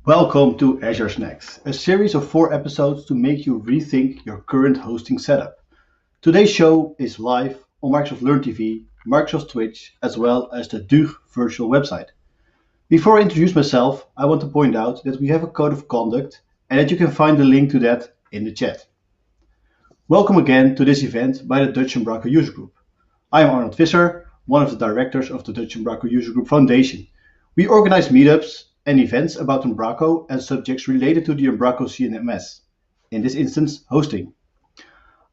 Welcome to Azure Snacks, a series of 4 episodes to make you rethink your current hosting setup. Today's show is live on Microsoft Learn TV, Microsoft Twitch, as well as the DUG virtual website. Before I introduce myself, I want to point out that we have a code of conduct and that you can find the link to that in the chat. Welcome again to this event by the Dutch Embraco User Group. I am Arnold Visser, one of the directors of the Dutch Embraco User Group Foundation. We organize meetups and events about Embraco and subjects related to the Embraco CNMS, in this instance, hosting.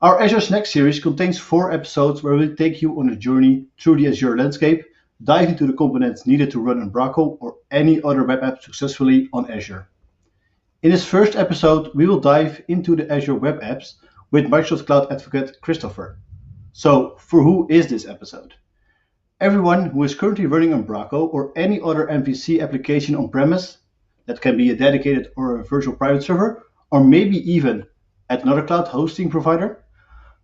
Our Azure Snack series contains 4 episodes where we'll take you on a journey through the Azure landscape, dive into the components needed to run Embraco or any other web app successfully on Azure. In this first episode, we will dive into the Azure web apps with Microsoft Cloud Advocate Christopher. So, for who is this episode? Everyone who is currently running Embraco or any other MVC application on premise, that can be a dedicated or a virtual private server, or maybe even at another cloud hosting provider.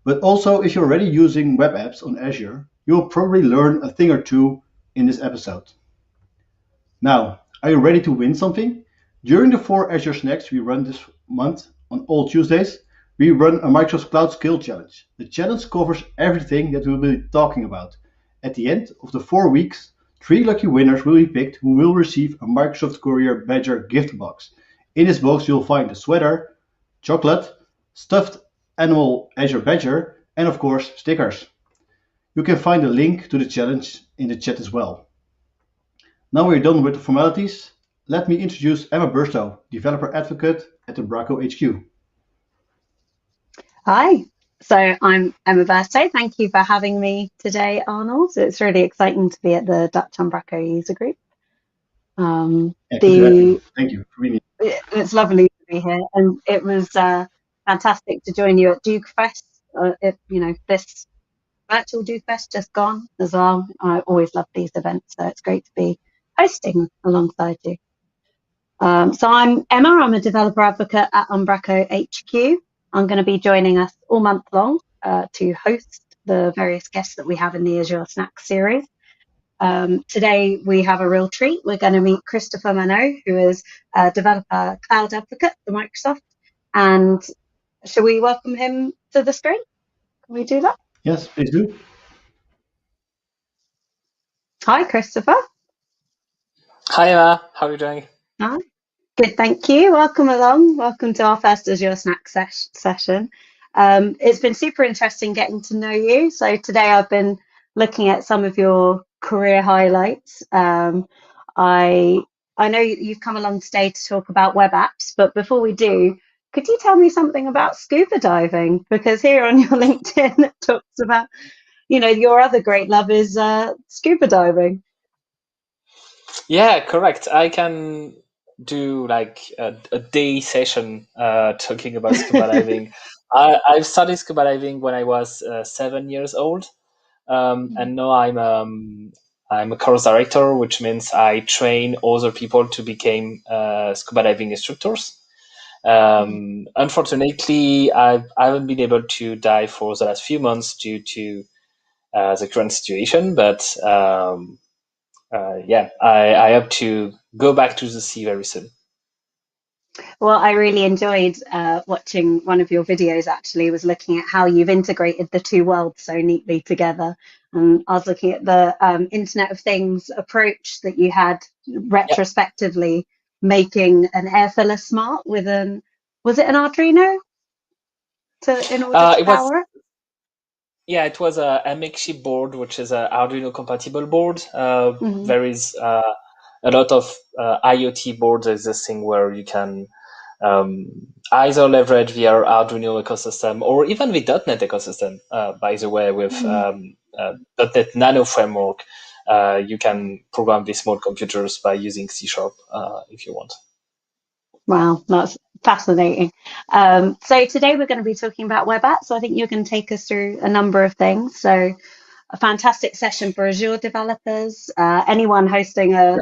But also, if you're already using web apps on Azure, you'll probably learn a thing or two in this episode. Now, are you ready to win something? During the 4 Azure Snacks we run this month on all Tuesdays, we run a Microsoft Cloud Skill Challenge. The challenge covers everything that we'll be talking about. At the end of the 4 weeks, 3 lucky winners will be picked who will receive a Microsoft Courier Badger gift box. In this box you'll find a sweater, chocolate, stuffed animal Azure Badger, and of course stickers. You can find a link to the challenge in the chat as well. Now we're done with the formalities. Let me introduce Emma Burstow, Developer Advocate at Embraco HQ. Hi, so I'm Emma Burstow. Thank you for having me today, Arnold. It's really exciting to be at the Dutch Embraco User Group. Thank you for being here. It's lovely to be here, and it was fantastic to join you at Duke Fest. This virtual Duke Fest just gone as well. I always love these events, so it's great to be hosting alongside you. So I'm Emma. I'm a developer advocate at Embraco HQ. I'm going to be joining us all month long to host the various guests that we have in the Azure Snacks series. Today we have a real treat. We're going to meet Christopher Maneu, who is a developer cloud advocate for Microsoft. And shall we welcome him to the screen? Can we do that? Yes, please do. Hi, Christopher. Hi, Emma. How are you doing? Hi. Good, thank you. Welcome along. Welcome to our first Azure Snack session. It's been super interesting getting to know you. So today I've been looking at some of your career highlights. I know you've come along today to talk about web apps, but before we do, could you tell me something about scuba diving? Because here on your LinkedIn it talks about, your other great love is scuba diving. Yeah, correct. I can do like a day session talking about scuba diving. I've started scuba diving when I was 7 years old, and now I'm a course director, which means I train other people to become scuba diving instructors. Unfortunately, I haven't been able to dive for the last few months due to the current situation, but I hope to go back to the sea very soon. Well, I really enjoyed watching one of your videos, actually, was looking at how you've integrated the two worlds so neatly together. And I was looking at the Internet of Things approach that you had retrospectively, making an air filler smart with was it an Arduino in order to power it? Yeah, it was a makeshift board, which is an Arduino compatible board. There is a lot of IoT boards existing where you can either leverage the Arduino ecosystem or even the .NET ecosystem. By the way, with .NET Nano framework, you can program these small computers by using C# if you want. Wow, that's fascinating. So today we're going to be talking about web apps. So I think you're going to take us through a number of things. So a fantastic session for Azure developers, anyone hosting a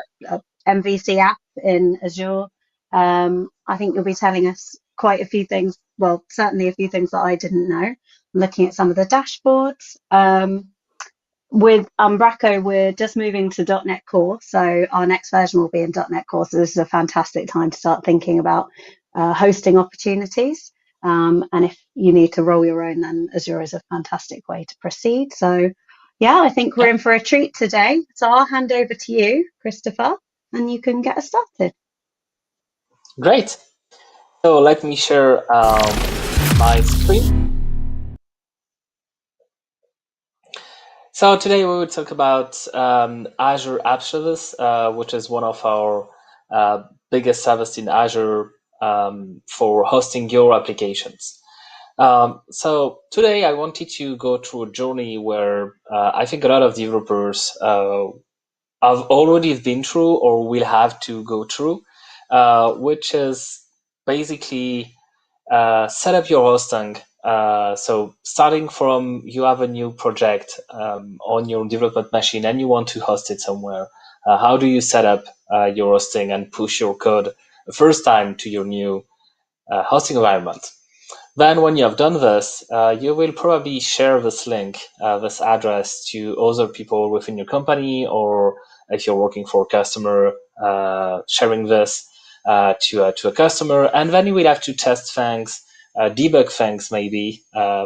MVC app in Azure. I think you'll be telling us quite a few things, well, certainly a few things that I didn't know, looking at some of the dashboards. with Umbraco, we're just moving to .NET Core, so our next version will be in .NET Core. So this is a fantastic time to start thinking about hosting opportunities. And if you need to roll your own, then Azure is a fantastic way to proceed. So yeah, I think we're in for a treat today. So I'll hand over to you, Christopher, and you can get us started. Great. So let me share my screen. So today we will talk about Azure App Service, which is one of our biggest services in Azure for hosting your applications. So today I wanted to go through a journey where I think a lot of developers have already been through or will have to go through, which is basically set up your hosting. So starting from you have a new project on your development machine and you want to host it somewhere. How do you set up your hosting and push your code the first time to your new hosting environment? Then when you have done this, you will probably share this link, this address to other people within your company, or if you're working for a customer, sharing this to a customer. And then you will have to test things, debug things maybe,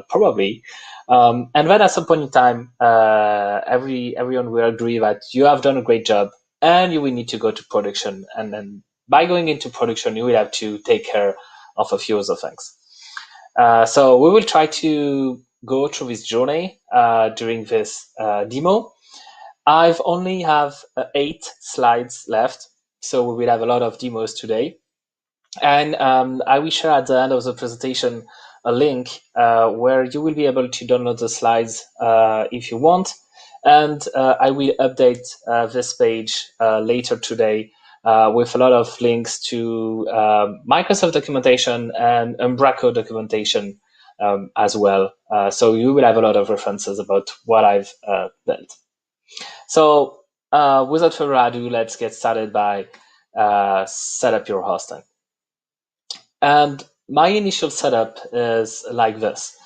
probably. And then at some point in time, everyone will agree that you have done a great job and you will need to go to production. And then by going into production, you will have to take care of a few other things. So we will try to go through this journey during this demo. I've only have 8 slides left, so we will have a lot of demos today. And I will share at the end of the presentation a link where you will be able to download the slides if you want. And I will update this page later today with a lot of links to Microsoft documentation and Umbraco documentation as well. So you will have a lot of references about what I've built. So without further ado, let's get started by set up your hosting. And my initial setup is like this.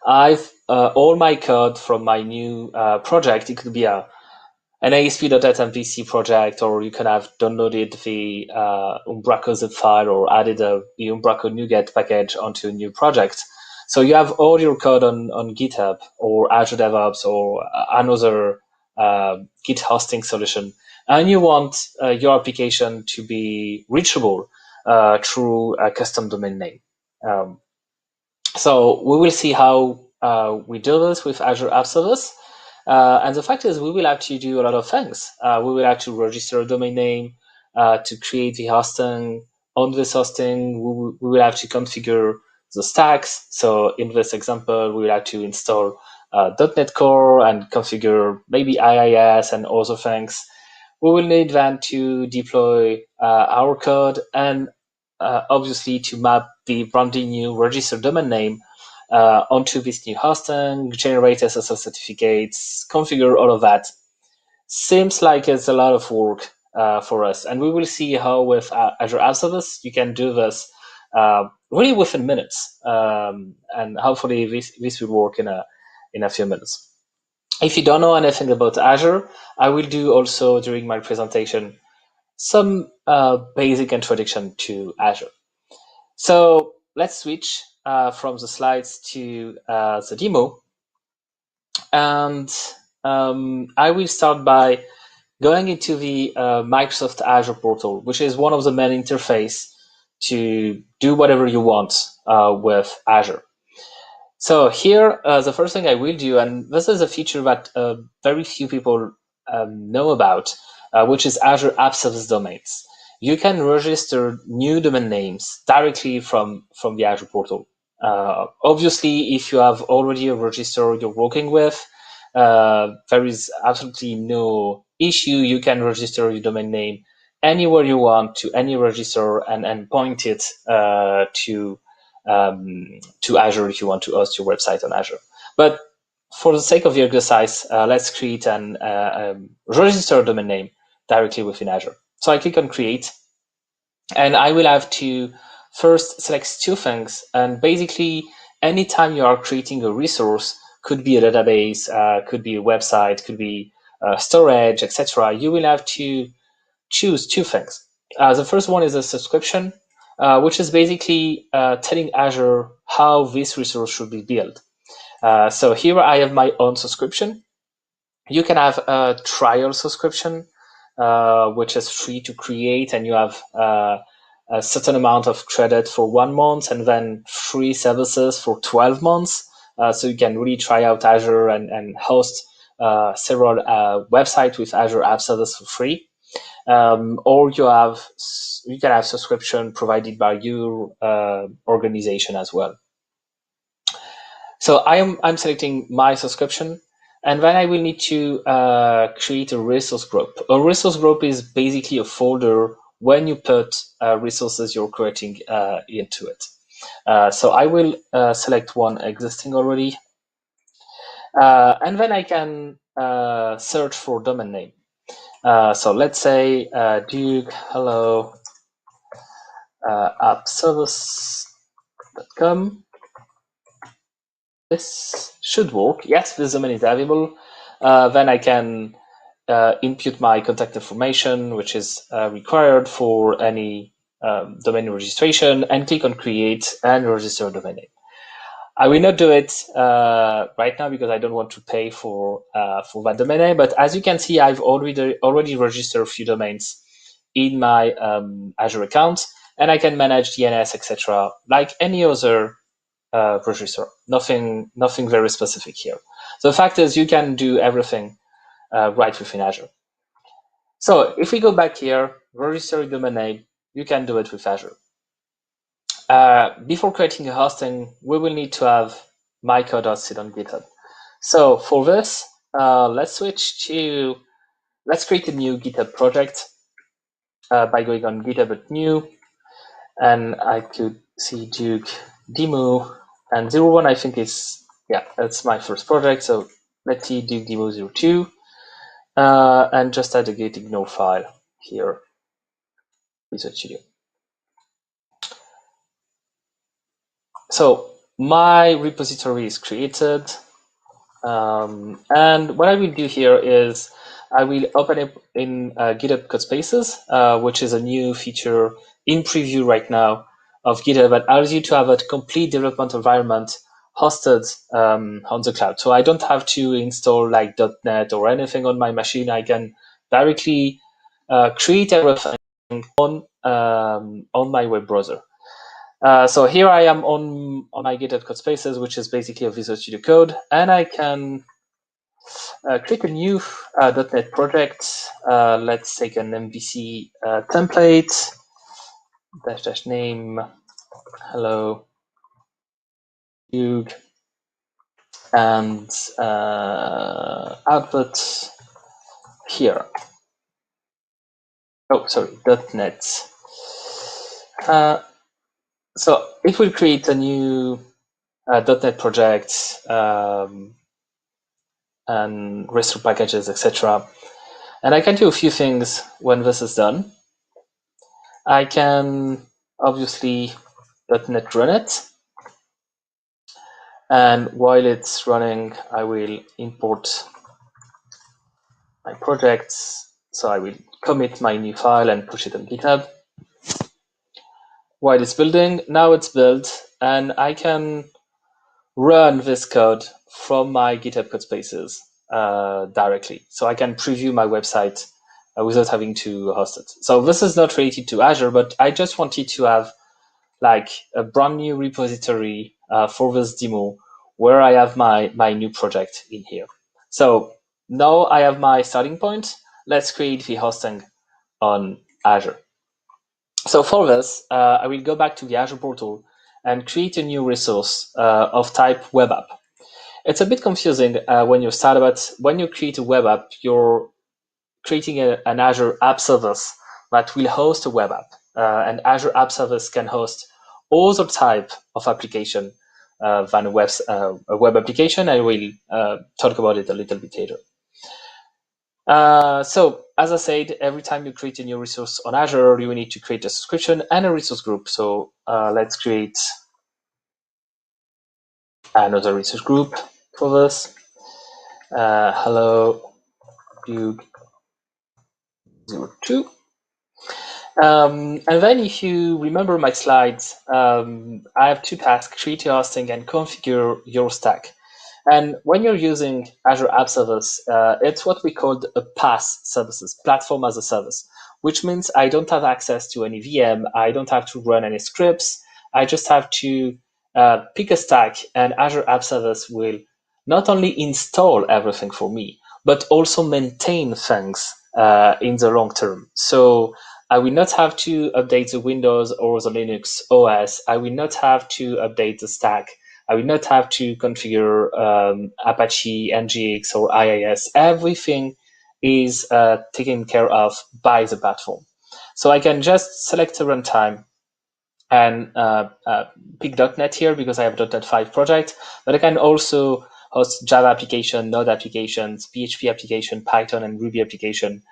I've all my code from my new project. It could be an ASP.NET MVC project, or you can have downloaded the Umbraco zip file or added the Umbraco NuGet package onto a new project. So you have all your code on GitHub or Azure DevOps or another Git hosting solution, and you want your application to be reachable through a custom domain name. So we will see how we do this with Azure App Service. And the fact is, we will have to do a lot of things. We will have to register a domain name to create the hosting. On this hosting, we will have to configure the stacks. So in this example, we will have to install .NET Core and configure maybe IIS and other things. We will need then to deploy our code and obviously to map the brand new registered domain name onto this new hosting, generate SSL certificates, configure all of that. Seems like it's a lot of work for us. And we will see how with Azure App Service, you can do this really within minutes. And hopefully this will work in a few minutes. If you don't know anything about Azure, I will do also during my presentation some basic introduction to Azure. So let's switch from the slides to the demo. And I will start by going into the Microsoft Azure portal, which is one of the main interface to do whatever you want with Azure. So here, the first thing I will do, and this is a feature that very few people know about, which is Azure App Service domains. You can register new domain names directly from the Azure portal. Obviously, if you have already a register you're working with, there is absolutely no issue. You can register your domain name anywhere you want to any register and point it to Azure if you want to host your website on Azure. But for the sake of the exercise, let's create an register domain name directly within Azure. So I click on Create, and I will have to first select two things. And basically, anytime you are creating a resource, could be a database, could be a website, could be storage, etc., you will have to choose two things. The first one is a subscription, which is basically telling Azure how this resource should be built. So here I have my own subscription. You can have a trial subscription, which is free to create, and you have a certain amount of credit for 1 month and then free services for 12 months. So you can really try out Azure and host several websites with Azure App Service for free. Or you can have subscription provided by your organization as well. So I'm selecting my subscription, and then I will need to create a resource group. A resource group is basically a folder when you put resources you're creating into it. So I will select one existing already, and then I can search for domain name. So let's say Duke hello appservice.com. This should work. Yes, this domain is available. Then I can input my contact information, which is required for any domain registration, and click on create and register a domain name. I will not do it right now because I don't want to pay for that domain name. But as you can see, I've already registered a few domains in my Azure account, and I can manage DNS, etc., like any other register. Nothing very specific here. So the fact is, you can do everything right within Azure. So if we go back here, register a domain name, you can do it with Azure. Before creating a hosting, we will need to have my code.sit on GitHub. So for this, let's create a new GitHub project by going on GitHub.new, and I could see Duke demo and 01. I think that's my first project. So let's see Duke demo 02, and just add a gitignore file here, Visual Studio. So my repository is created, and what I will do here is I will open it in GitHub Codespaces, which is a new feature in preview right now of GitHub that allows you to have a complete development environment hosted on the cloud. So I don't have to install like .NET or anything on my machine. I can directly create everything on my web browser. So here I am on my GitHub Codespaces, which is basically a Visual Studio Code, and I can create a new .NET project. Let's take an MVC template, -- name, hello, Duke, and output here. Oh, sorry, .NET. So it will create a new .NET project and restore packages, etc. And I can do a few things when this is done. I can obviously .NET run it. And while it's running, I will import my projects. So I will commit my new file and push it on GitHub. While it's building, now it's built, and I can run this code from my GitHub Codespaces directly. So I can preview my website without having to host it. So this is not related to Azure, but I just wanted to have like a brand new repository for this demo where I have my new project in here. So now I have my starting point. Let's create the hosting on Azure. So for this, I will go back to the Azure portal and create a new resource of type web app. It's a bit confusing when you start about when you create a web app, you're creating an Azure App Service that will host a web app. And Azure App Service can host all the type of application than a web application. I will talk about it a little bit later. So as I said, every time you create a new resource on Azure, you need to create a subscription and a resource group. So let's create another resource group. for this. Hello, Duke 02. And then if you remember my slides, I have two tasks: create your hosting and configure your stack. And when you're using Azure App Service, it's what we call a PaaS services, platform as a service, which means I don't have access to any VM. I don't have to run any scripts. I just have to pick a stack, and Azure App Service will not only install everything for me, but also maintain things in the long term. So I will not have to update the Windows or the Linux OS. I will not have to update the stack. I will not have to configure Apache, NGX, or IIS. Everything is taken care of by the platform. So I can just select a runtime and pick .NET here because I have a .NET 5 project, but I can also host Java application, Node applications, PHP application, Python, and Ruby application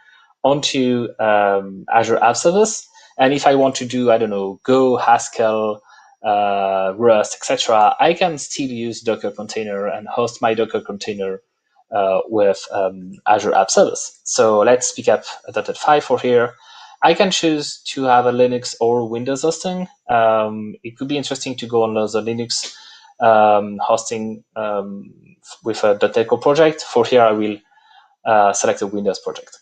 onto Azure App Service. And if I want to do, I don't know, Go, Haskell, Rust, etc., I can still use Docker container and host my Docker container with Azure App Service. So let's pick up a .NET 5 for here. I can choose to have a Linux or Windows hosting. It could be interesting to go on the Linux hosting with a .NET Core project. For here, I will select a Windows project.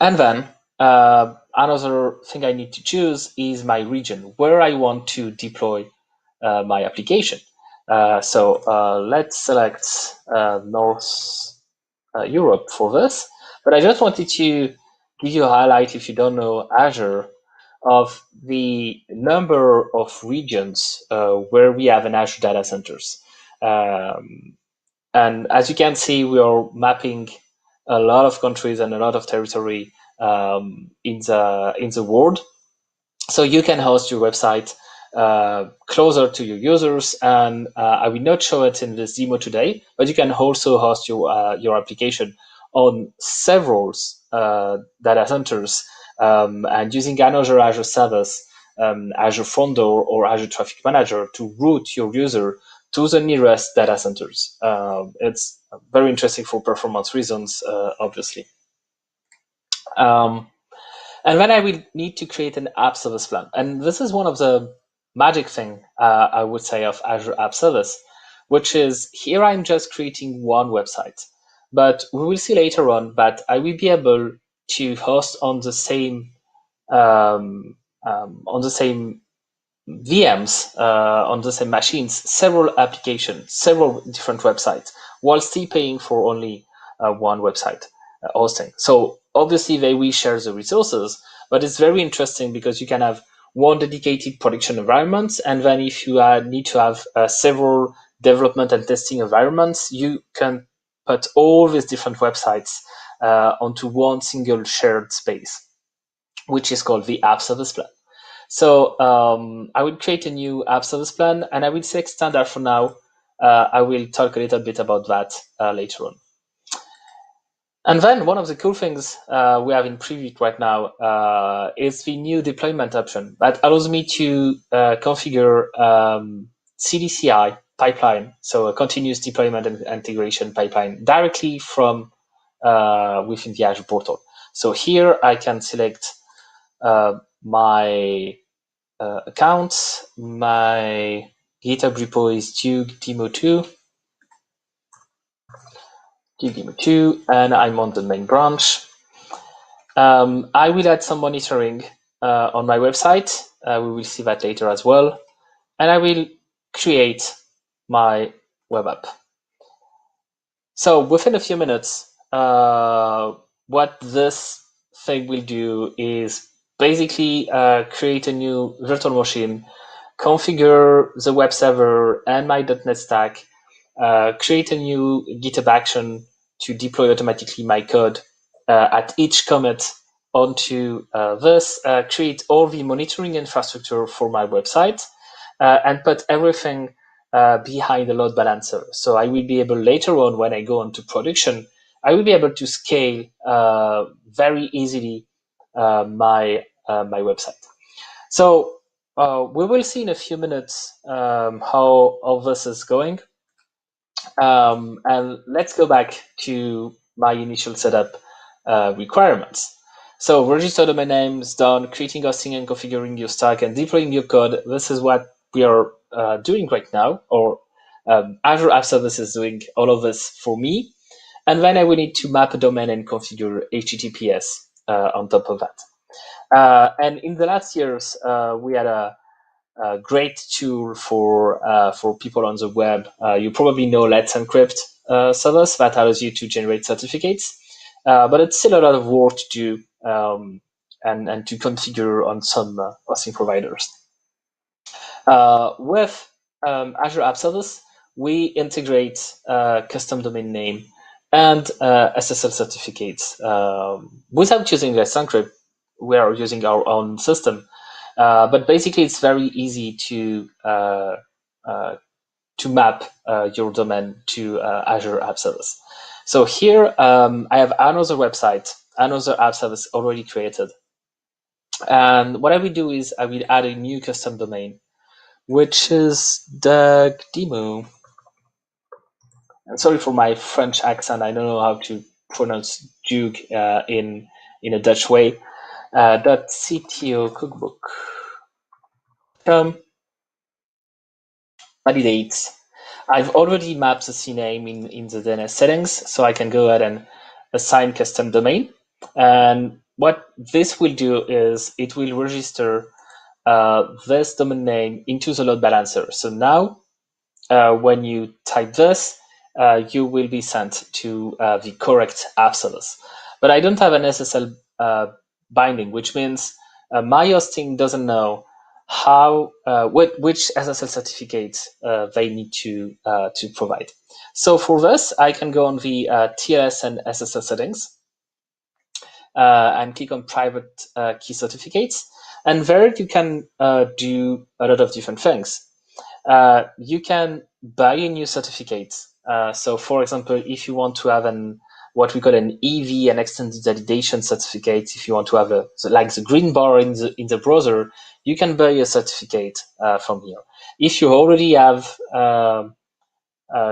And then another thing I need to choose is my region, where I want to deploy my application. So let's select North Europe for this. But I just wanted to give you a highlight, if you don't know Azure, of the number of regions where we have an Azure data centers. And as you can see, we are mapping a lot of countries and a lot of territory in the world. So you can host your website closer to your users, and I will not show it in this demo today, but you can also host your application on several data centers and using Azure Service, Azure Front Door, or Azure Traffic Manager to route your user to the nearest data centers. It's very interesting for performance reasons, obviously. And then I will need to create an app service plan. And this is one of the magic thing, I would say, of Azure App Service, which is here I'm just creating one website. But we will see later on that I will be able to host on the same VMs, on the same machines, several applications, several different websites, while still paying for only one website hosting. So obviously they will share the resources, but it's very interesting because you can have one dedicated production environment, and then if you need to have several development and testing environments, you can put all these different websites onto one single shared space, which is called the App Service Plan. So I will create a new App Service Plan, and I will select standard for now. I will talk a little bit about that later on. And then one of the cool things we have in preview right now is the new deployment option that allows me to configure CDCI pipeline, so a continuous deployment and integration pipeline directly from within the Azure portal. So here I can select my account. My GitHub repo is Duke Demo 2. And I'm on the main branch. I will add some monitoring on my website. We will see that later as well. And I will create my web app. So within a few minutes, what this thing will do is basically create a new virtual machine, configure the web server and my .NET stack, create a new GitHub action to deploy automatically my code at each commit onto this, create all the monitoring infrastructure for my website, and put everything behind the load balancer. So I will be able later on, when I go into production, I will be able to scale very easily my website. So we will see in a few minutes how all this is going. And let's go back to my initial setup requirements. So register domain names done, creating, hosting, and configuring your stack and deploying your code. This is what we are doing right now, or Azure App Service is doing all of this for me. And then I will need to map a domain and configure HTTPS on top of that. And in the last years, we had a great tool for people on the web. You probably know Let's Encrypt service that allows you to generate certificates, but it's still a lot of work to do and to configure on some hosting providers. With Azure App Service, we integrate custom domain name and SSL certificates without using Let's Encrypt. We are using our own system. But basically, it's very easy to map your domain to Azure App Service. So here I have another website, another app service already created. And what I will do is I will add a new custom domain, which is Doug Demo. And sorry for my French accent. I don't know how to pronounce Duke in a Dutch way. .cto cookbook. Validate. I've already mapped the CNAME in the DNS settings, so I can go ahead and assign custom domain. And what this will do is it will register this domain name into the load balancer. So now, when you type this, you will be sent to the correct app service. But I don't have an SSL binding, which means my hosting doesn't know which SSL certificate they need to provide. So for this, I can go on the TLS and SSL settings and click on private key certificates. And there you can do a lot of different things. You can buy a new certificate. So for example, if you want to have what we call an EV, an extended validation certificate, if you want to have like the green bar in the browser, you can buy a certificate from here. If you already have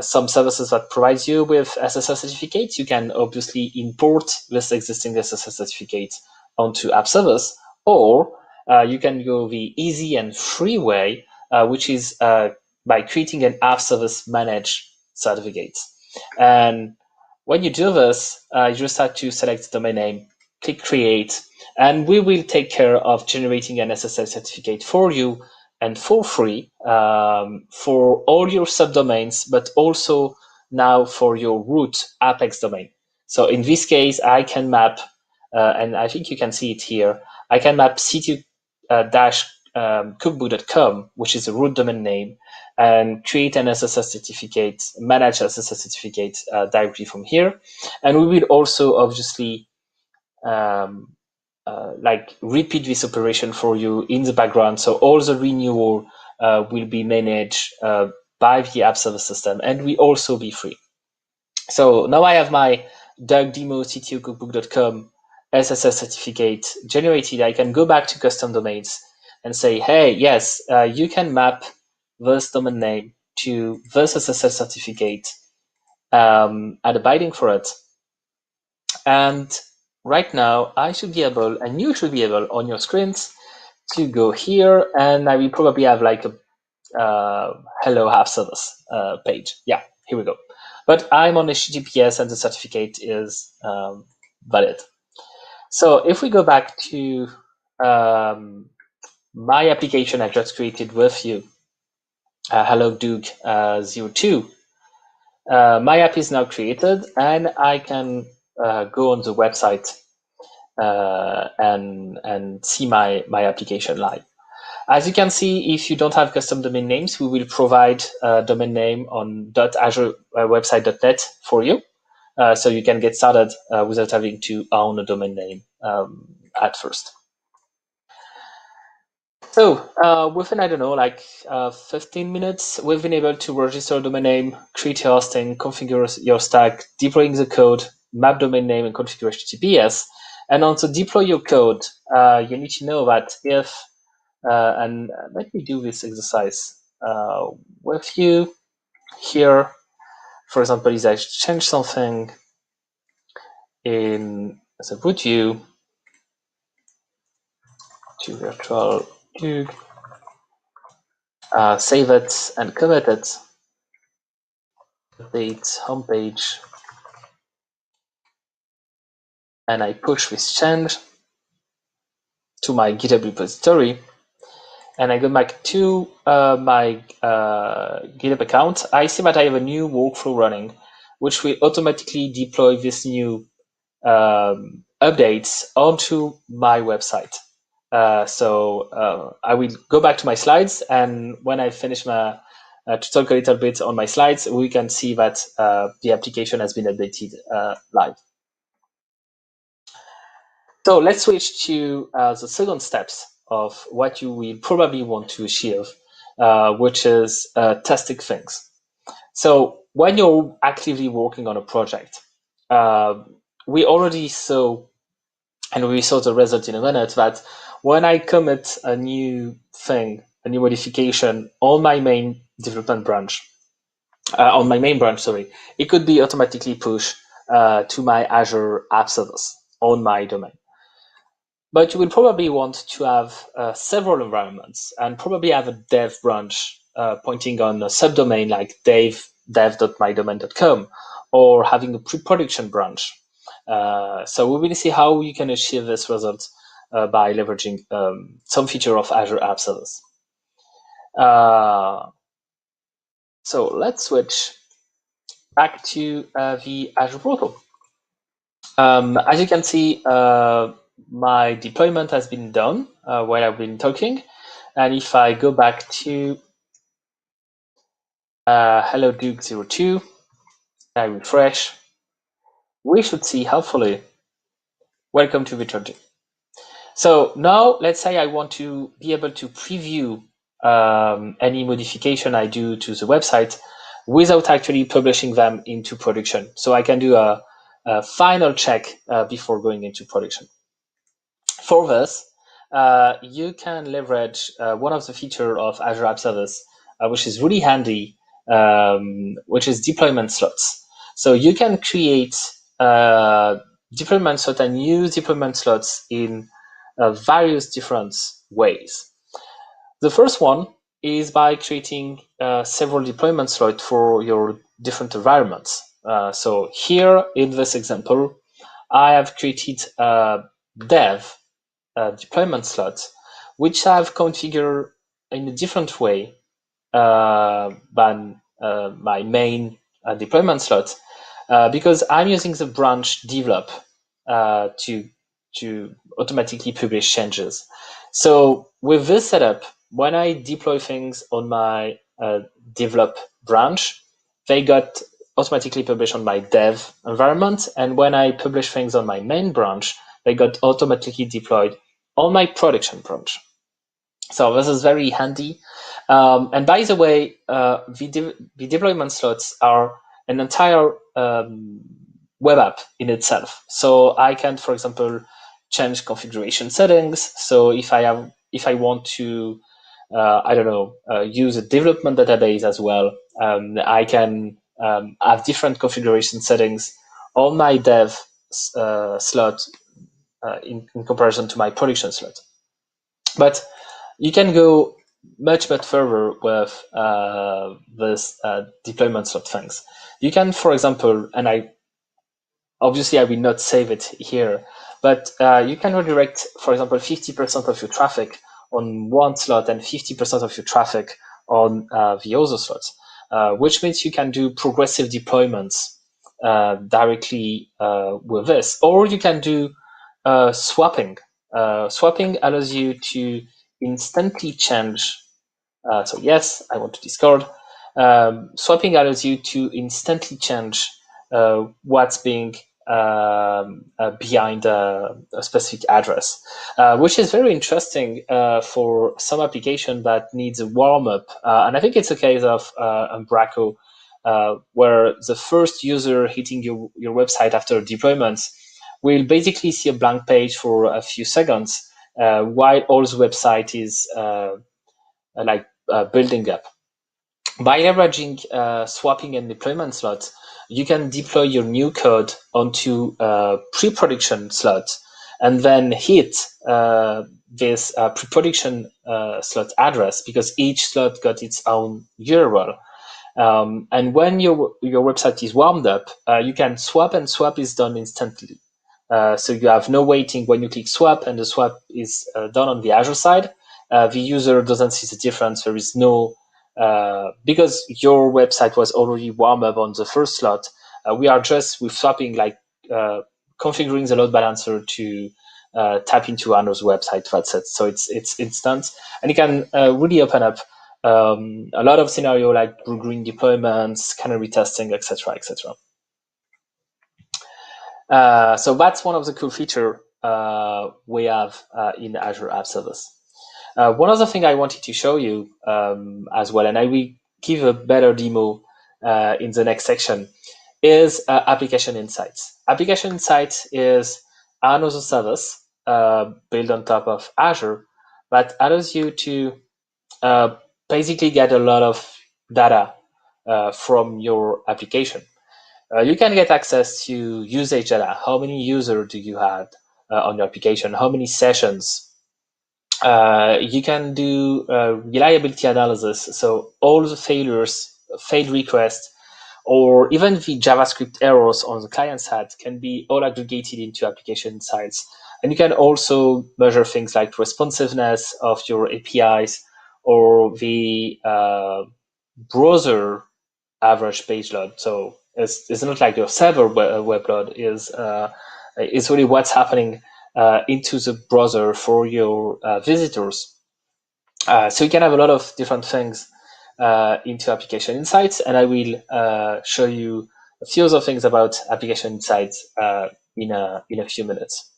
some services that provide you with SSL certificates, you can obviously import this existing SSL certificate onto App Service, or you can go the easy and free way, which is by creating an App Service managed certificate. And when you do this, you just have to select the domain name, click create, and we will take care of generating an SSL certificate for you and for free for all your subdomains, but also now for your root Apex domain. So in this case, I can map, and I think you can see it here, I can map cookbook.com, which is a root domain name, and create an SSL certificate, manage SSL certificate directly from here. And we will also obviously like repeat this operation for you in the background. So all the renewal will be managed by the app service system, and we also be free. So now I have my DougDemo.ctocookbook.com SSL certificate generated. I can go back to custom domains and say, hey, yes, you can map this domain name to this SSL certificate and abiding for it. And right now, I should be able, and you should be able on your screens to go here, and I will probably have like a hello app service page. Yeah, here we go. But I'm on HTTPS and the certificate is valid. So if we go back to my application I just created with you, Hello Duke 02, my app is now created, and I can go on the website and see my application live. As you can see, if you don't have custom domain names, we will provide a domain name on .azurewebsite.net for you, so you can get started without having to own a domain name at first. So within, I don't know, like 15 minutes, we've been able to register a domain name, create your hosting, configure your stack, deploying the code, map domain name, and configure HTTPS. And also deploy your code. You need to know that if, and let me do this exercise with you here. for example, is I change something in the root view to virtual view, save it and commit it, update homepage, and I push this change to my GitHub repository, and I go back to my GitHub account, I see that I have a new workflow running, which will automatically deploy this new updates onto my website. So I will go back to my slides, and when I finish my to talk a little bit on my slides, we can see that the application has been updated live. So let's switch to the second steps of what you will probably want to achieve, which is testing things. So when you're actively working on a project, we already saw, and we saw the result in a minute, that when I commit a new thing, a new modification on my main development branch, on my main branch, sorry, it could be automatically pushed to my Azure App Service on my domain. But you will probably want to have several environments and probably have a dev branch pointing on a subdomain like dev.mydomain.com, or having a pre-production branch. So we will see how you can achieve this result by leveraging some feature of Azure App Service. So let's switch back to the Azure portal. As you can see, my deployment has been done while I've been talking. And if I go back to Hello Duke02, I refresh, we should see, hopefully, welcome to Virtual. So now let's say I want to be able to preview any modification I do to the website without actually publishing them into production. So I can do a final check before going into production. For this, you can leverage one of the features of Azure App Service, which is really handy, which is deployment slots. So you can create deployment slots and use deployment slots in various different ways. The first one is by creating several deployment slots for your different environments. So here in this example, I have created a dev deployment slots, which I've configured in a different way than my main deployment slot, because I'm using the branch develop to automatically publish changes. So with this setup, when I deploy things on my develop branch, they got automatically published on my dev environment. And when I publish things on my main branch, they got automatically deployed on my production branch. So this is very handy. And by the way, the deployment slots are an entire web app in itself. So I can, for example, change configuration settings. So if I want to, I don't know, use a development database as well, I can have different configuration settings on my dev slot in comparison to my production slot. But you can go much further with this deployment slot things. You can, for example, and I will not save it here, but you can redirect, for example, 50% of your traffic on one slot and 50% of your traffic on the other slots, which means you can do progressive deployments directly with this, or you can do swapping. Swapping allows you to instantly change. So yes, I want to Discord. Swapping allows you to instantly change what's being behind a specific address, which is very interesting for some application that needs a warm-up. And I think it's a case of Umbraco, where the first user hitting your website after deployment will basically see a blank page for a few seconds while all the website is building up. By leveraging swapping and deployment slots, you can deploy your new code onto a pre-production slot and then hit this pre-production slot address, because each slot got its own URL. And when your website is warmed up, you can swap, and swap is done instantly. So you have no waiting when you click swap, and the swap is done on the Azure side. The user doesn't see the difference. There is no, because your website was already warmed up on the first slot, with swapping, like configuring the load balancer to tap into another website. That's it. So it's instant, and you can really open up a lot of scenario like blue-green deployments, canary testing, etc., etc. So that's one of the cool features we have in Azure App Service. One other thing I wanted to show you as well, and I will give a better demo in the next section, is Application Insights. Application Insights is another service built on top of Azure that allows you to basically get a lot of data from your application. You can get access to usage data. How many users do you have on your application? How many sessions? You can do reliability analysis. So all the failures, failed requests, or even the JavaScript errors on the client side can be all aggregated into application insights. And you can also measure things like responsiveness of your APIs, or the browser average page load. So it's not like your server web load, is really what's happening into the browser for your visitors. So you can have a lot of different things into Application Insights, and I will show you a few other things about Application Insights in a few minutes.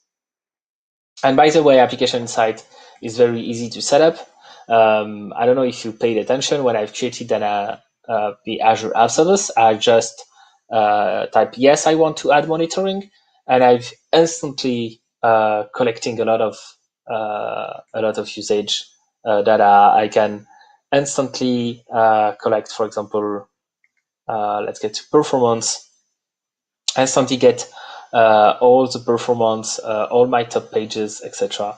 And by the way, Application Insight is very easy to set up. I don't know if you paid attention when I've created the Azure App Service. I just type yes, I want to add monitoring, and I've instantly collecting a lot of usage data. I can instantly collect, for example, let's get to performance. Instantly get all the performance, all my top pages, etc.,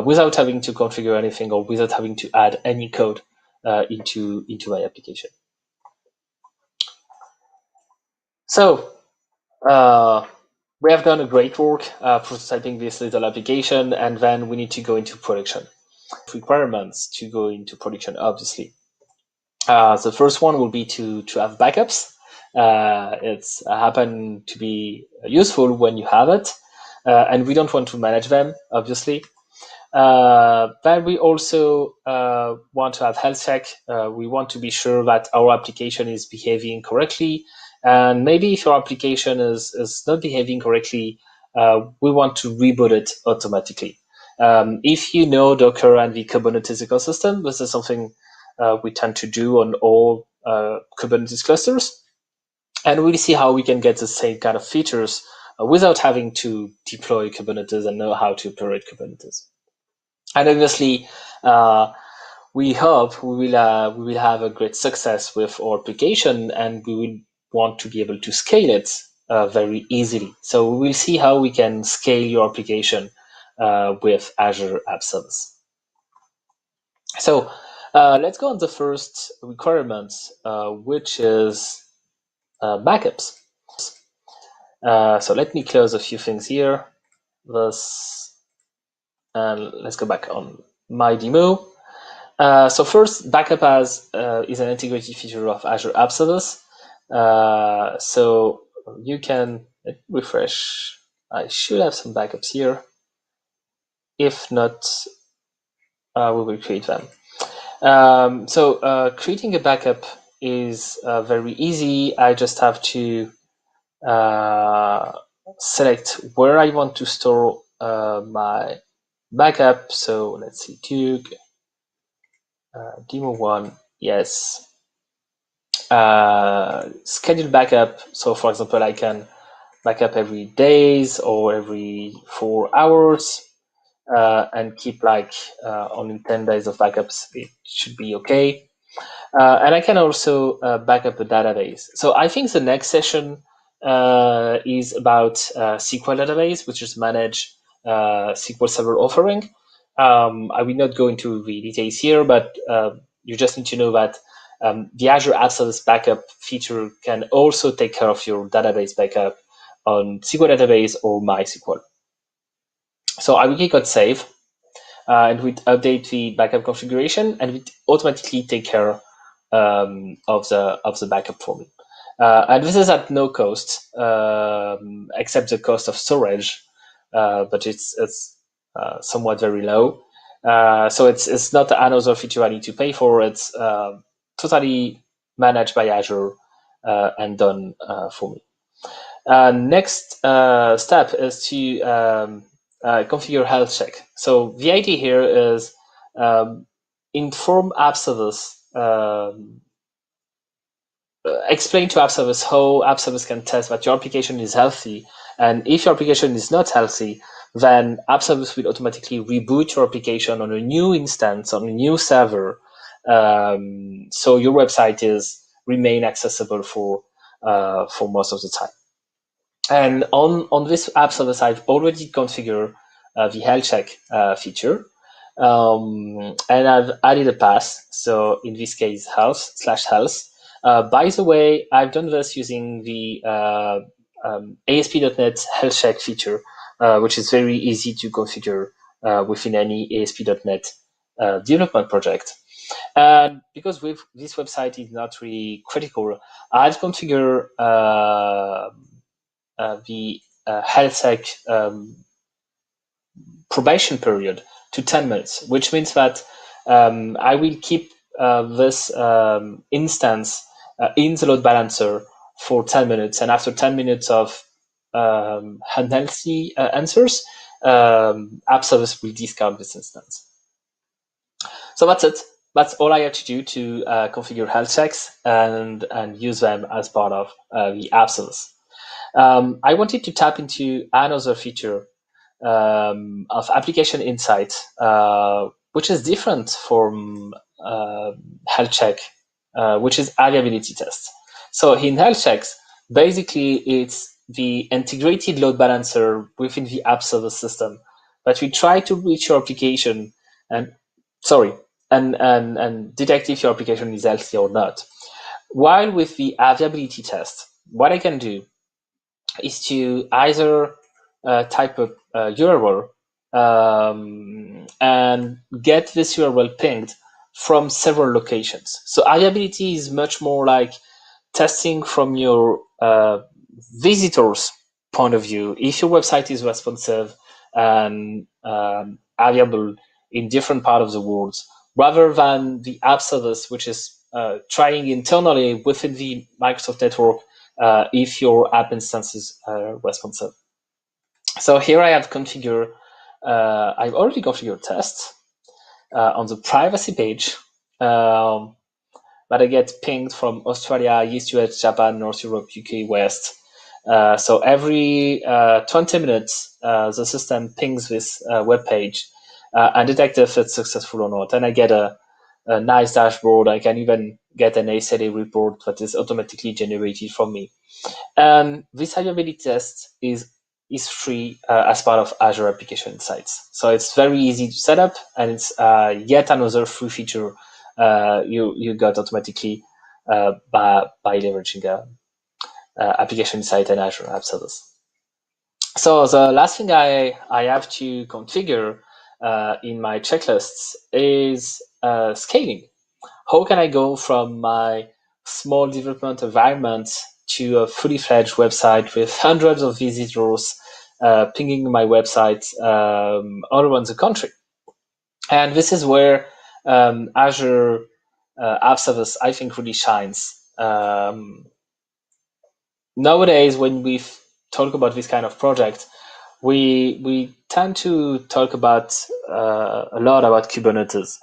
without having to configure anything or without having to add any code into my application. So we have done a great work prototyping this little application, and then we need to go into production. Requirements to go into production, obviously. The first one will be to have backups. It's happen to be useful when you have it, and we don't want to manage them, obviously. Then we also want to have health check. We want to be sure that our application is behaving correctly, and maybe if your application is not behaving correctly, we want to reboot it automatically. If you know Docker and the Kubernetes ecosystem, this is something we tend to do on all Kubernetes clusters. And we'll see how we can get the same kind of features without having to deploy Kubernetes and know how to operate Kubernetes. And obviously, we hope we will have a great success with our application, and we will want to be able to scale it very easily. So we will see how we can scale your application with Azure App Service. So let's go on the first requirement, which is backups. So let me close a few things here. And let's go back on my demo. So first, backup is an integrated feature of Azure App Service. So you can refresh. I should have some backups here. If not, we will create them. So creating a backup is very easy. I just have to select where I want to store my backup. So let's see, Duke, demo 1, yes. Schedule backup. So for example, I can backup every days or every 4 hours. And keep like only 10 days of backups. It should be okay. And I can also back up a database. So I think the next session is about SQL database, which is managed SQL Server offering. I will not go into the details here, but you just need to know that the Azure App Service backup feature can also take care of your database backup on SQL database or MySQL. So I will click on Save, and we update the backup configuration, and we automatically take care of the backup for me. And this is at no cost, except the cost of storage, but it's somewhat very low. So it's not another feature I need to pay for. It's totally managed by Azure and done for me. Next step is to configure health check. So the idea here is inform App Service, explain to App Service how App Service can test that your application is healthy. And if your application is not healthy, then App Service will automatically reboot your application on a new instance, on a new server. So your website is remain accessible for most of the time. And on this App Service, I've already configured the health check feature. And I've added a path. So in this case, health/health. By the way, I've done this using the ASP.NET health check feature, which is very easy to configure within any ASP.NET development project. And because this website is not really critical, I've configured the health check probation period to 10 minutes, which means that I will keep this instance in the load balancer for 10 minutes. And after 10 minutes of unhealthy answers, App Service will discard this instance. So that's it. That's all I have to do to configure health checks and use them as part of the App Service. I wanted to tap into another feature of application insight, which is different from health check, which is availability test. So in health checks, basically it's the integrated load balancer within the App Service system that we try to reach your application and detect if your application is healthy or not. While with the availability test, what I can do is to either type a URL and get this URL pinged from several locations. So availability is much more like testing from your visitors' point of view. If your website is responsive and available in different parts of the world, rather than the App Service, which is trying internally within the Microsoft network if your app instance is responsive. So here I have configured, I've already configured tests on the privacy page, but I get pinged from Australia, East US, Japan, North Europe, UK, West. So every 20 minutes, the system pings this web page and detects if it's successful or not. And I get a nice dashboard. I can even get an SLA report that is automatically generated from me. And this availability test is free as part of Azure Application Insights. So it's very easy to set up, and it's yet another free feature you got automatically by leveraging Application Insight and Azure App Service. So the last thing I have to configure in my checklists is scaling. How can I go from my small development environment to a fully fledged website with hundreds of visitors pinging my website all around the country? And this is where Azure App Service, I think, really shines. Nowadays, when we talk about this kind of project, we tend to talk about a lot about Kubernetes.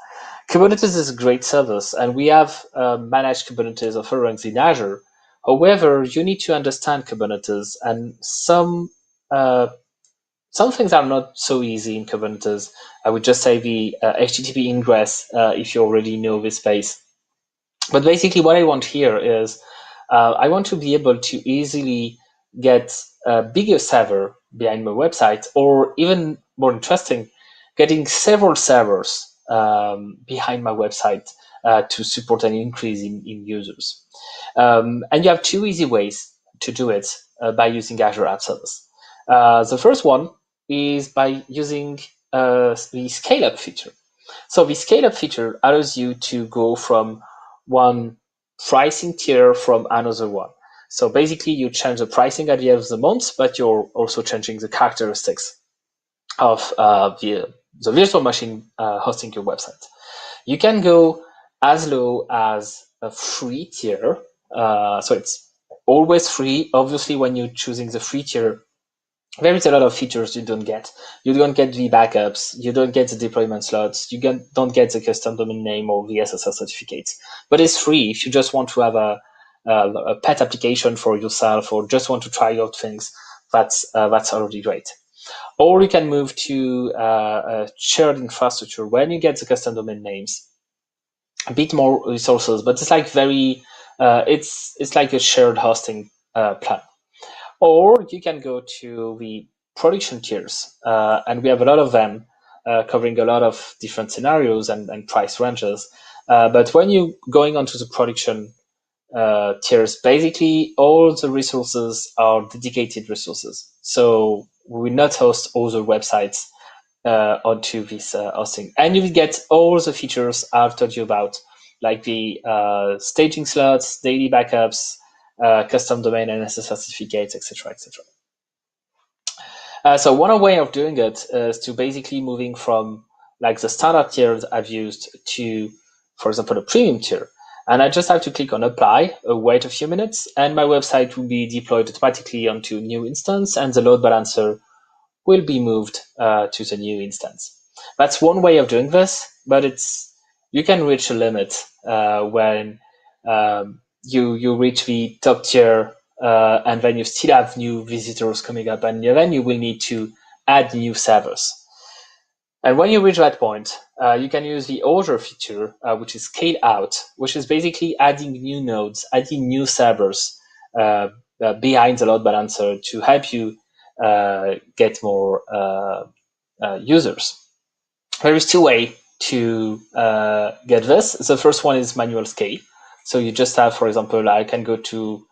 Kubernetes is a great service, and we have managed Kubernetes offerings in Azure. However, you need to understand Kubernetes, and some things are not so easy in Kubernetes. I would just say the HTTP ingress, if you already know this space. But basically, what I want here is I want to be able to easily get a bigger server behind my website, or even more interesting, getting several servers behind my website to support an increase in users. And you have two easy ways to do it by using Azure App Service. The first one is by using the scale up feature. So the scale up feature allows you to go from one pricing tier from another one. So basically you change the pricing at the end of the month, but you're also changing the characteristics of the virtual machine hosting your website. You can go as low as a free tier. So it's always free. Obviously, when you're choosing the free tier, there is a lot of features you don't get. You don't get the backups. You don't get the deployment slots. You don't get the custom domain name or the SSL certificates. But it's free if you just want to have a pet application for yourself or just want to try out things. That's already great. Or you can move to a shared infrastructure when you get the custom domain names. A bit more resources, but it's like it's like a shared hosting plan. Or you can go to the production tiers, and we have a lot of them covering a lot of different scenarios and price ranges. But when you're going onto the production tiers, basically all the resources are dedicated resources. So we will not host other websites onto this hosting. And you will get all the features I've told you about, like the staging slots, daily backups, custom domain and SSL certificates, etc., etc. So one way of doing it is to basically moving from like the standard tiers I've used to, for example, a premium tier. And I just have to click on apply, wait a few minutes, and my website will be deployed automatically onto a new instance, and the load balancer will be moved to the new instance. That's one way of doing this, but you can reach a limit when you reach the top tier, and then you still have new visitors coming up, and then you will need to add new servers. And when you reach that point, you can use the other feature, which is scale out, which is basically adding new nodes, adding new servers behind the load balancer to help you get more users. There is two ways to get this. The first one is manual scale. So you just have, for example, I can go to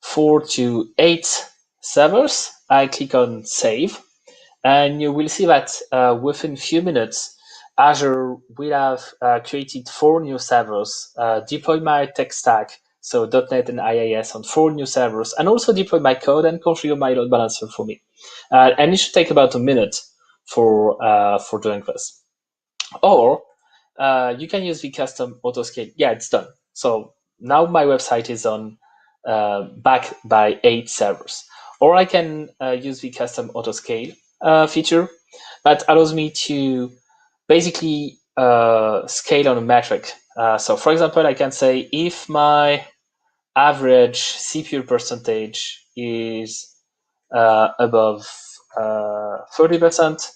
4 to 8 servers. I click on save, and you will see that within a few minutes, Azure will have created 4 new servers, deployed my tech stack, so .NET and IIS on 4 new servers, and also deploy my code and configure my load balancer for me. And it should take about a minute for doing this. Or you can use the custom autoscale. Yeah, it's done. So now my website is on backed by 8 servers. Or I can use the custom autoscale feature that allows me to basically scale on a metric. So for example, I can say if my average CPU percentage is above 30%,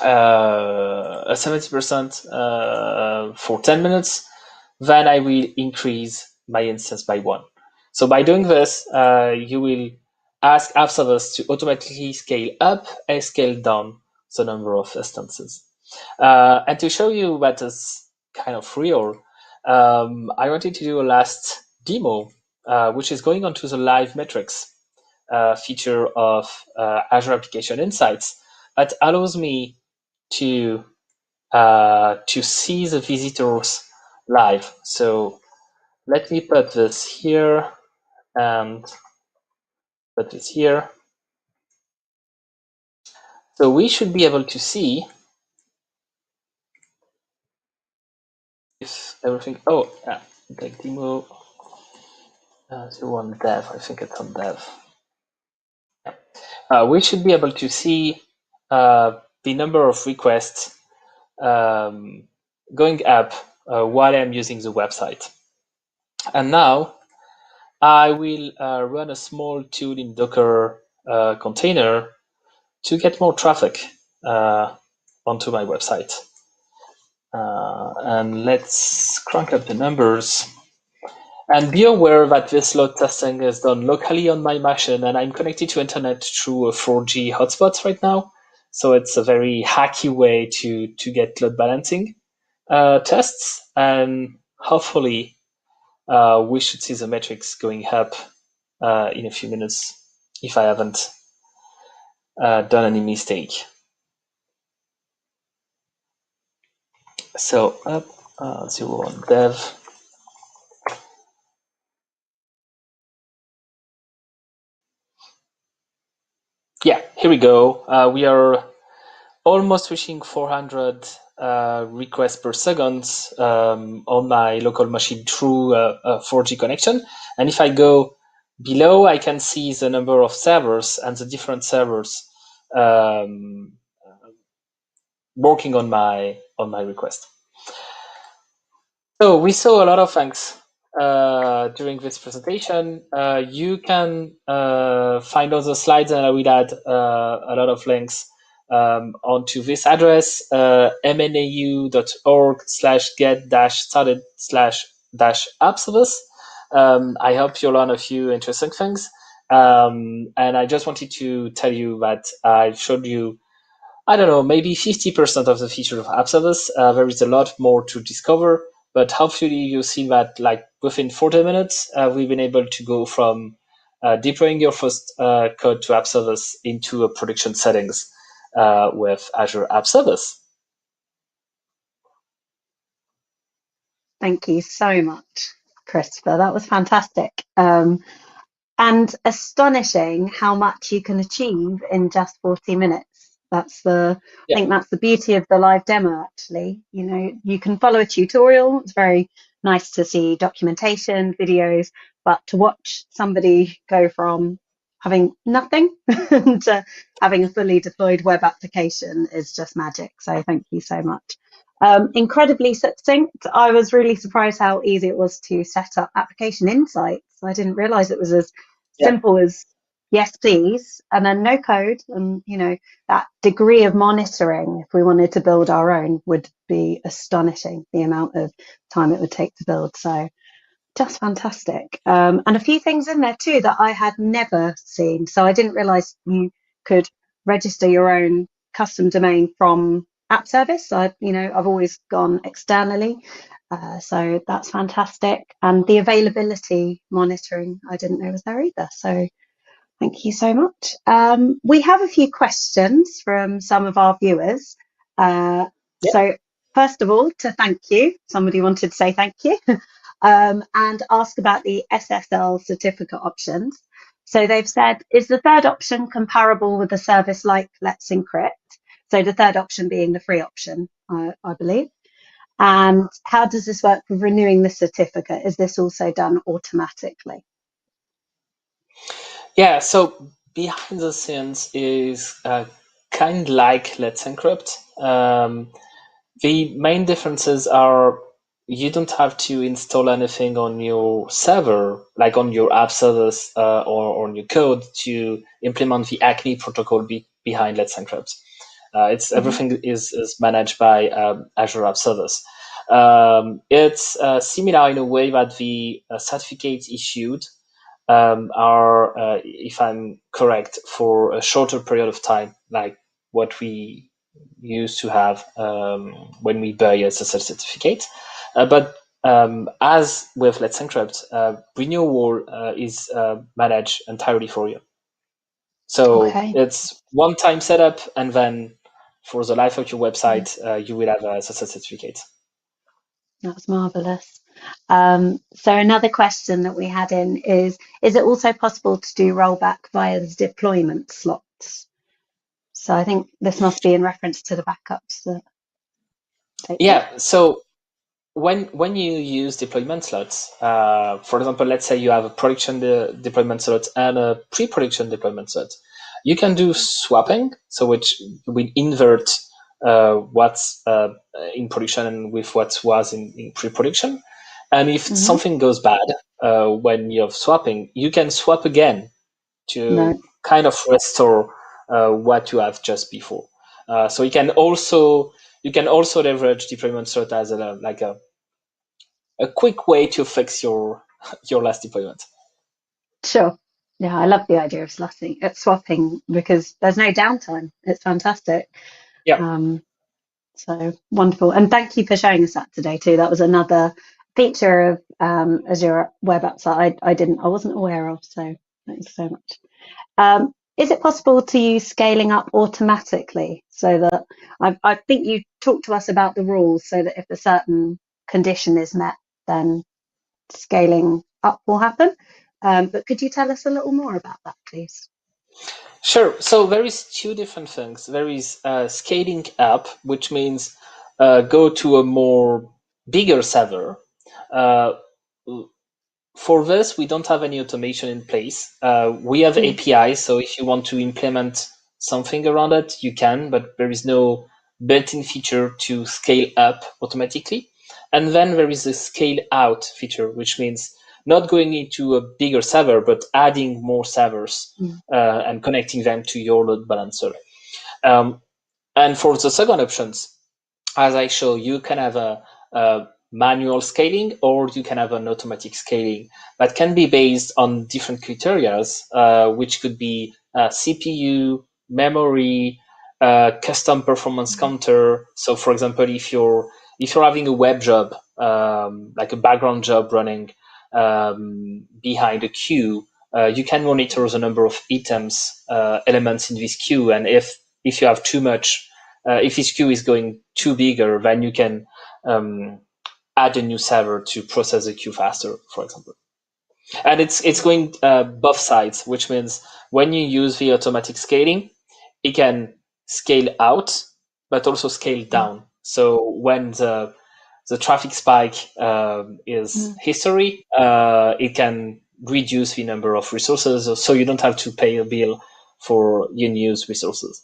70% for 10 minutes, then I will increase my instance by 1. So by doing this, you will ask App Service to automatically scale up and scale down the number of instances. And to show you that is kind of real, I wanted to do a last demo, which is going on to the live metrics feature of Azure Application Insights that allows me to see the visitors live. So let me put this here and put this here. So we should be able to see if everything. Oh, yeah, like demo. You want dev? I think it's on dev. Yeah. We should be able to see the number of requests going up while I'm using the website. And now I will run a small tool in Docker container to get more traffic onto my website. And let's crank up the numbers. And be aware that this load testing is done locally on my machine, and I'm connected to internet through a 4G hotspot right now. So it's a very hacky way to get load balancing tests, and hopefully we should see the metrics going up in a few minutes if I haven't done any mistake. So up 0 on dev. Yeah, here we go. We are almost reaching 400 requests per second on my local machine through a 4G connection. And if I go below, I can see the number of servers and the different servers working on my request. So we saw a lot of things during this presentation. You can find other slides, and I will add a lot of links onto this address, meneu.org/get-started/app service. I hope you'll learn a few interesting things. And I just wanted to tell you that I've showed you, I don't know, maybe 50% of the features of App Service. There is a lot more to discover, but hopefully you'll see that like within 40 minutes, we've been able to go from deploying your first code to App Service into a production settings with Azure App Service. Thank you so much, Christopher. That was fantastic. And astonishing how much you can achieve in just 40 minutes. I think that's the beauty of the live demo, actually. You know, you can follow a tutorial. It's very nice to see documentation, videos, but to watch somebody go from having nothing to having a fully deployed web application is just magic. So thank you so much. Incredibly succinct. I was really surprised how easy it was to set up application insights. I didn't realize it was as simple as yes, please, and then no code. And, you know, that degree of monitoring, if we wanted to build our own, would be astonishing, the amount of time it would take to build. So just fantastic. And a few things in there too that I had never seen. So I didn't realize you could register your own custom domain from App Service. I've always gone externally. So that's fantastic. And the availability monitoring, I didn't know was there either. So thank you so much. We have a few questions from some of our viewers. So first of all, to thank you, somebody wanted to say thank you and ask about the SSL certificate options. So they've said, is the third option comparable with a service like Let's Encrypt? So the third option being the free option, I believe. And how does this work with renewing the certificate? Is this also done automatically? Yeah, so behind the scenes is kind of like Let's Encrypt. The main differences are you don't have to install anything on your server, like on your app service or on your code to implement the Acme protocol behind Let's Encrypt. Everything is managed by Azure App Service. It's similar in a way that the certificates issued are, if I'm correct, for a shorter period of time, like what we used to have when we buy a SSL certificate. But as with Let's Encrypt, renewal is managed entirely for you. So it's one-time setup, and then for the life of your website, you will have a SSL certificate. That's marvelous. So another question that we had in is it also possible to do rollback via the deployment slots? So I think this must be in reference to the backups. So when you use deployment slots, for example, let's say you have a production deployment slot and a pre-production deployment slot, you can do swapping, so which will invert what's in production with what was in pre-production. And if something goes bad when you're swapping, you can swap again to kind of restore what you have just before. So you can also leverage deployment slot as a quick way to fix your your last deployment. Sure. Yeah, I love the idea of swapping because there's no downtime. It's fantastic. Yeah. So wonderful. And thank you for showing us that today too. That was another feature of Azure Web Apps that I wasn't aware of. So thanks so much. Is it possible to use scaling up automatically so that I think you talked to us about the rules so that if a certain condition is met, then scaling up will happen. But could you tell us a little more about that, please? Sure. So there is two different things. There is scaling up, which means go to a more bigger server. For this, we don't have any automation in place. We have APIs, so if you want to implement something around it, you can, but there is no built-in feature to scale up automatically. And then there is a scale out feature, which means not going into a bigger server, but adding more servers and connecting them to your load balancer. And for the second options, as I show, you can have a manual scaling or you can have an automatic scaling that can be based on different criteria, which could be CPU, memory, custom performance counter. So, for example, if you're having a web job, like a background job running behind a queue, you can monitor the number of items, elements in this queue, and if you have too much, if this queue is going too bigger, then you can add a new server to process the queue faster, for example. And it's going both sides, which means when you use the automatic scaling, it can scale out, but also scale down. So when the traffic spike is history, it can reduce the number of resources, so you don't have to pay a bill for unused resources.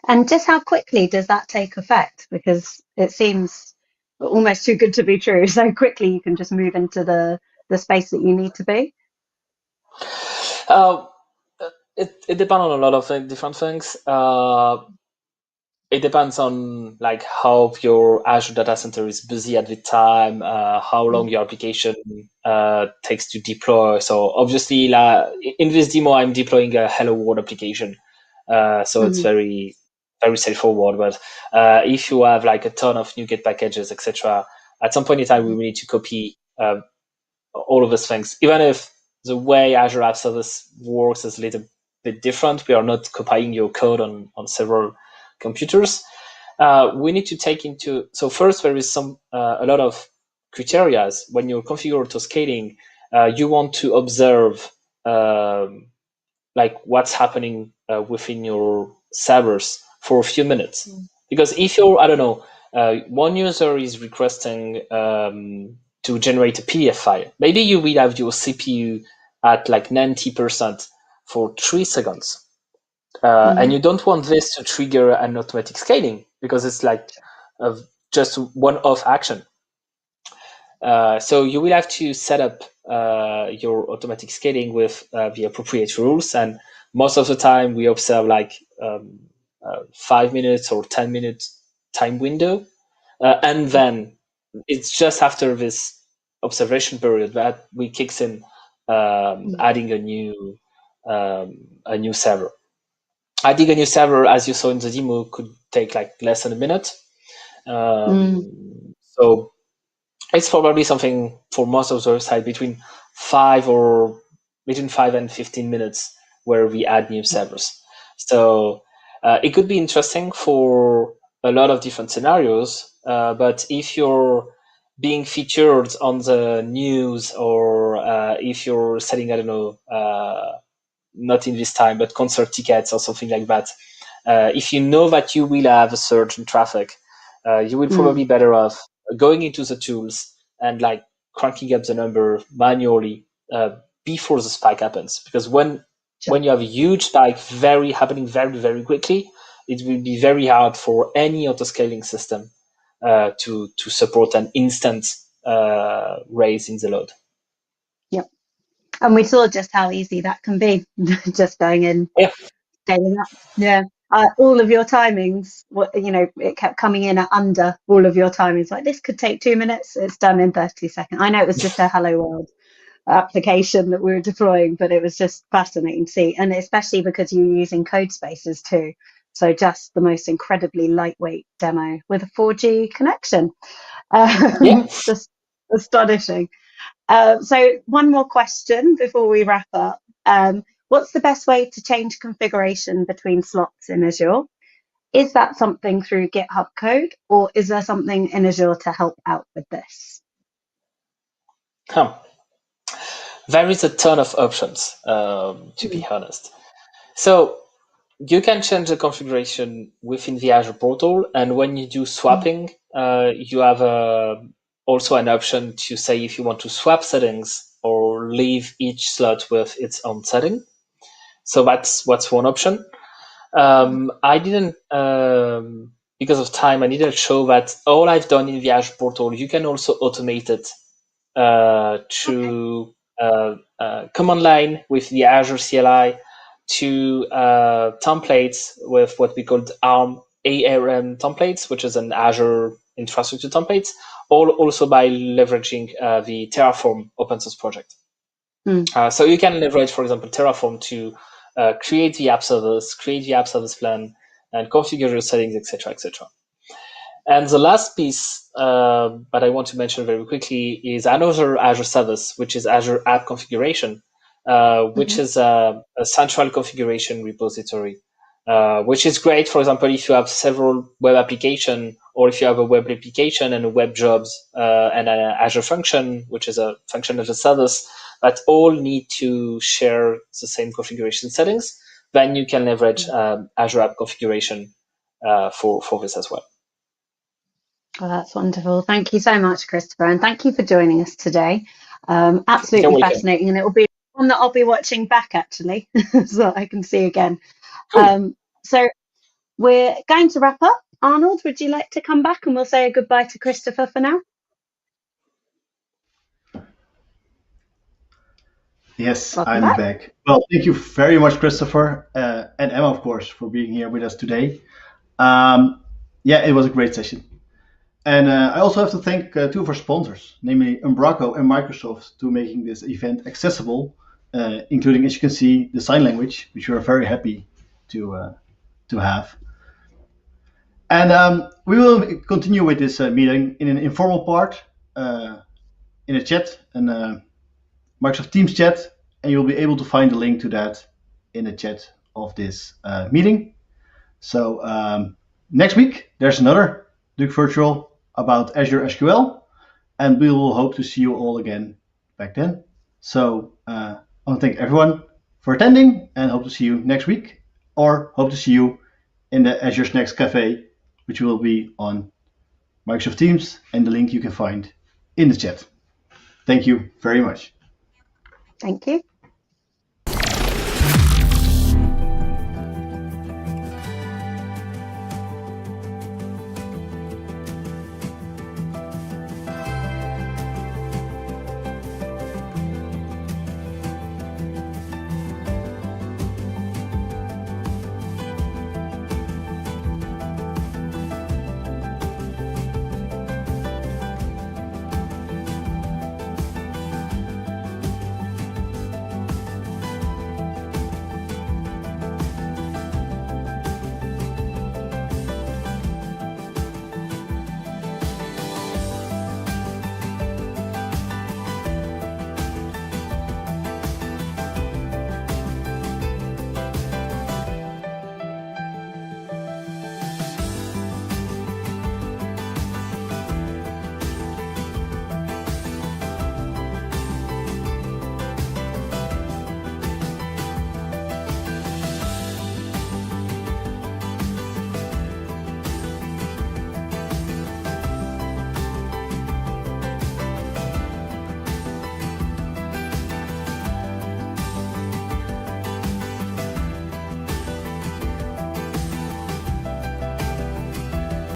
And just how quickly does that take effect? Because it seems almost too good to be true. So quickly you can just move into the space that you need to be. It depends on a lot of different things. It depends on like how your Azure data center is busy at the time, how long your application takes to deploy. So obviously, in this demo, I'm deploying a Hello World application, so it's very straightforward. But if you have like a ton of NuGet packages, etc., at some point in time, we will need to copy all of those things. Even if the way Azure App Service works is a little bit different, we are not copying your code on several computers. We need to take into, so first there is a lot of criteria. When you configure auto scaling, you want to observe like what's happening within your servers for a few minutes. Because if you're, I don't know, one user is requesting to generate a PDF file, maybe you will have your CPU at like 90% for 3 seconds. And you don't want this to trigger an automatic scaling because it's like just one-off action. So you will have to set up your automatic scaling with the appropriate rules. And most of the time we observe like 5 minutes or 10 minutes time window. And then it's just after this observation period that we kicks in adding a new server. Adding a new server, as you saw in the demo, could take like less than a minute. So it's probably something for most of the website between 5 and 15 minutes where we add new servers. So it could be interesting for a lot of different scenarios. But if you're being featured on the news or if you're selling, I don't know, not in this time, but concert tickets or something like that, if you know that you will have a surge in traffic, you will probably be better off going into the tools and like cranking up the number manually before the spike happens. Because when you have a huge spike happening very, very quickly, it will be very hard for any auto-scaling system to support an instant raise in the load. Yep. And we saw just how easy that can be, just going in, scaling up. Yeah. All of your timings, it kept coming in at under all of your timings. Like this could take 2 minutes. It's done in 30 seconds. I know it was just a hello world. application that we were deploying, but it was just fascinating to see, and especially because you were using code spaces too. So just the most incredibly lightweight demo with a 4G connection. Yeah. Just astonishing. So one more question before we wrap up. What's the best way to change configuration between slots in Azure? Is that something through GitHub code, or is there something in Azure to help out with this? There is a ton of options, to be honest. So you can change the configuration within the Azure portal, and when you do swapping, you have also an option to say if you want to swap settings or leave each slot with its own setting. So that's one option. I didn't, because of time, I didn't show that all I've done in the Azure portal. You can also automate it through command line with the Azure CLI, to templates with what we called ARM templates, which is an Azure infrastructure templates, or also by leveraging the Terraform open source project. So you can leverage, for example, Terraform to create the app service, create the app service plan, and configure your settings, etc., etc. And the last piece that I want to mention very quickly is another Azure service, which is Azure App Configuration, which is a central configuration repository, which is great, for example, if you have several web applications, or if you have a web application and a web jobs and an Azure function, which is a function of a service, that all need to share the same configuration settings, then you can leverage Azure App Configuration for this as well. Oh, that's wonderful. Thank you so much, Christopher, and thank you for joining us today. Absolutely fascinating, and it will be one that I'll be watching back, actually, so that I can see again. Cool. So we're going to wrap up. Arnold, would you like to come back and we'll say a goodbye to Christopher for now? Yes, Welcome I'm back. Well, thank you very much, Christopher, and Emma, of course, for being here with us today. Yeah, it was a great session. And I also have to thank two of our sponsors, namely Umbraco and Microsoft, to making this event accessible, including, as you can see, the sign language, which we are very happy to have. And we will continue with this meeting in an informal part, in a chat, and Microsoft Teams chat, and you'll be able to find the link to that in the chat of this meeting. So next week, there's another Duke Virtual about Azure SQL, and we will hope to see you all again back then. So I want to thank everyone for attending, and hope to see you next week, or hope to see you in the Azure Snacks Cafe, which will be on Microsoft Teams, and the link you can find in the chat. Thank you very much. Thank you.